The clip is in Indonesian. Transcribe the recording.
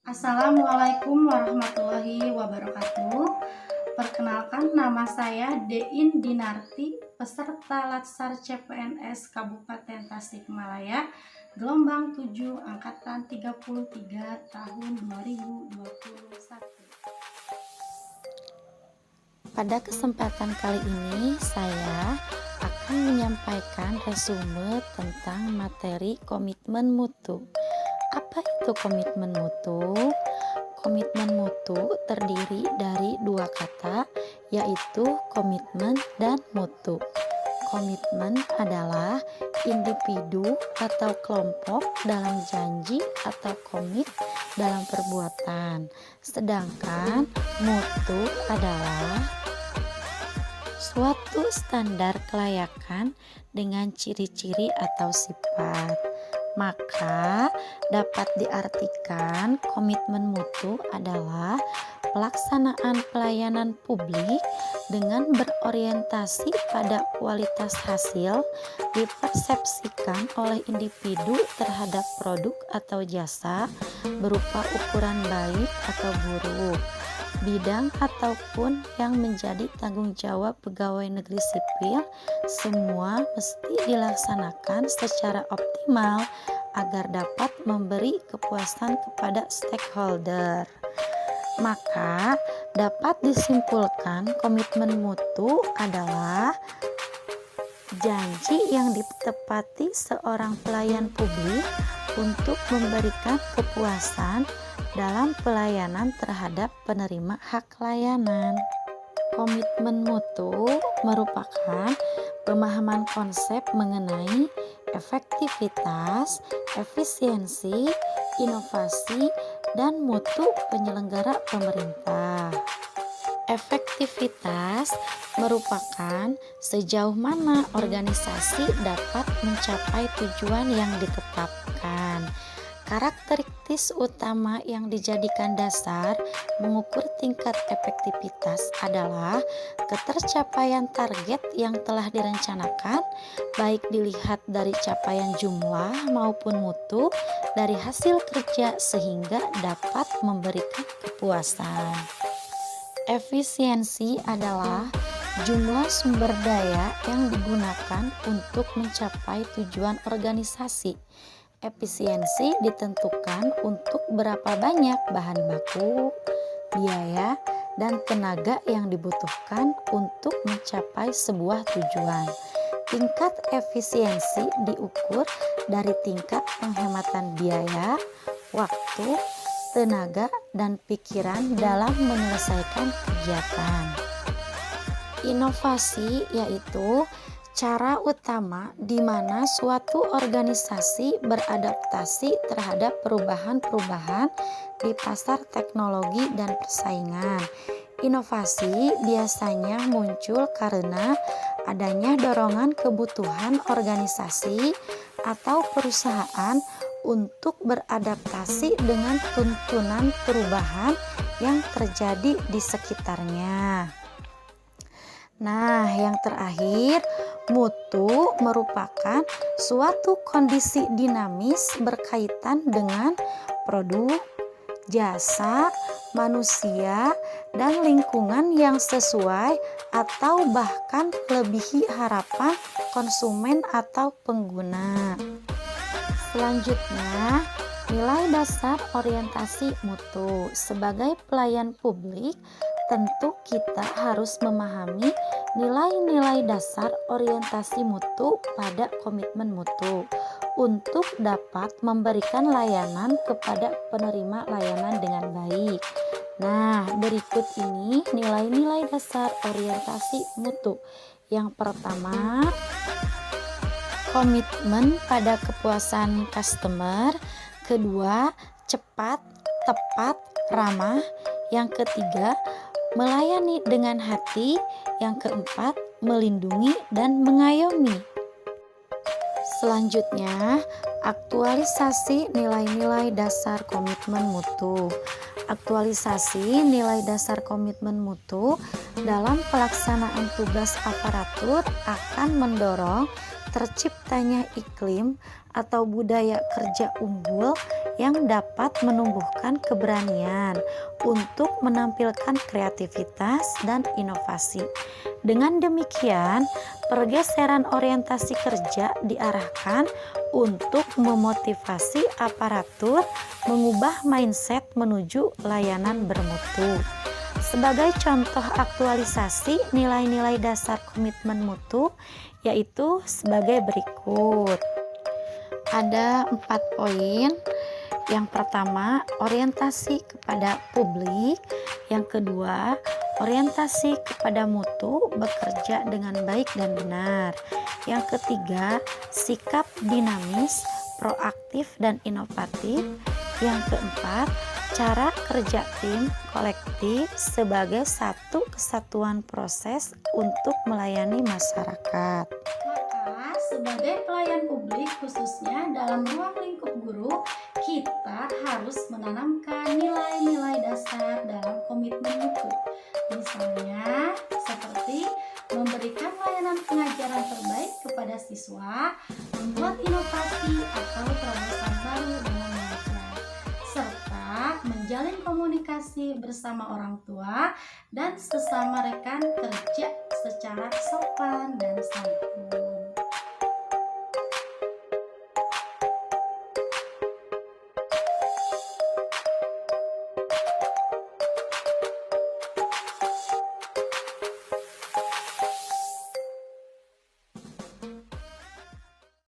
Assalamualaikum warahmatullahi wabarakatuh. Perkenalkan, nama saya Dein Dinarti, peserta Latsar CPNS Kabupaten Tasikmalaya, gelombang 7 angkatan 33 tahun 2021. Pada kesempatan kali ini saya akan menyampaikan resume tentang materi komitmen mutu. Apa itu komitmen mutu? Komitmen mutu terdiri dari dua kata, yaitu komitmen dan mutu. Komitmen adalah individu atau kelompok dalam janji atau komit dalam perbuatan. Sedangkan mutu adalah suatu standar kelayakan dengan ciri-ciri atau sifat. Maka dapat diartikan komitmen mutu adalah pelaksanaan pelayanan publik dengan berorientasi pada kualitas hasil dipersepsikan oleh individu terhadap produk atau jasa berupa ukuran baik atau buruk, bidang ataupun yang menjadi tanggung jawab pegawai negeri sipil, semua mesti dilaksanakan secara optimal agar dapat memberi kepuasan kepada stakeholder. Maka dapat disimpulkan komitmen mutu adalah janji yang ditepati seorang pelayan publik untuk memberikan kepuasan dalam pelayanan terhadap penerima hak layanan. Komitmen mutu merupakan pemahaman konsep mengenai efektivitas, efisiensi, inovasi, dan mutu penyelenggara pemerintah. Efektivitas merupakan sejauh mana organisasi dapat mencapai tujuan yang ditetapkan. Karakteristik utama yang dijadikan dasar mengukur tingkat efektivitas adalah ketercapaian target yang telah direncanakan, baik dilihat dari capaian jumlah maupun mutu dari hasil kerja sehingga dapat memberikan kepuasan. Efisiensi adalah jumlah sumber daya yang digunakan untuk mencapai tujuan organisasi. Efisiensi ditentukan untuk berapa banyak bahan baku, biaya, dan tenaga yang dibutuhkan untuk mencapai sebuah tujuan. Tingkat efisiensi diukur dari tingkat penghematan biaya, waktu, tenaga, dan pikiran dalam menyelesaikan kegiatan. Inovasi yaitu cara utama di mana suatu organisasi beradaptasi terhadap perubahan-perubahan di pasar teknologi dan persaingan. Inovasi biasanya muncul karena adanya dorongan kebutuhan organisasi atau perusahaan untuk beradaptasi dengan tuntunan perubahan yang terjadi di sekitarnya. Nah, yang terakhir, mutu merupakan suatu kondisi dinamis berkaitan dengan produk, jasa, manusia, dan lingkungan yang sesuai atau bahkan melebihi harapan konsumen atau pengguna. Selanjutnya, nilai dasar orientasi mutu. Sebagai pelayan publik, tentu kita harus memahami nilai-nilai dasar orientasi mutu pada komitmen mutu untuk dapat memberikan layanan kepada penerima layanan dengan baik. Nah, berikut ini nilai-nilai dasar orientasi mutu. Yang pertama, komitmen pada kepuasan customer. Kedua, cepat, tepat, ramah. Yang ketiga, melayani dengan hati. Yang keempat, melindungi dan mengayomi. Selanjutnya, aktualisasi nilai-nilai dasar komitmen mutu. Aktualisasi nilai dasar komitmen mutu dalam pelaksanaan tugas aparatur akan mendorong terciptanya iklim atau budaya kerja unggul yang dapat menumbuhkan keberanian untuk menampilkan kreativitas dan inovasi. Dengan demikian, pergeseran orientasi kerja diarahkan untuk memotivasi aparatur mengubah mindset menuju layanan bermutu. Sebagai contoh aktualisasi nilai-nilai dasar komitmen mutu, yaitu sebagai berikut. Ada 4 poin. Yang pertama, orientasi kepada publik. Yang kedua, orientasi kepada mutu bekerja dengan baik dan benar. Yang ketiga, sikap dinamis, proaktif dan inovatif. Yang keempat, cara kerja tim kolektif sebagai satu kesatuan proses untuk melayani masyarakat. Maka, sebagai pelayan publik khususnya dalam ruang lingkup guru, kita harus menanamkan nilai-nilai dasar dalam komitmen mutu. Misalnya, seperti memberikan layanan pengajaran terbaik kepada siswa, membuat inovasi atau terobosan baru dengan mengajar, serta menjalin komunikasi bersama orang tua dan sesama rekan kerja secara sopan dan santun.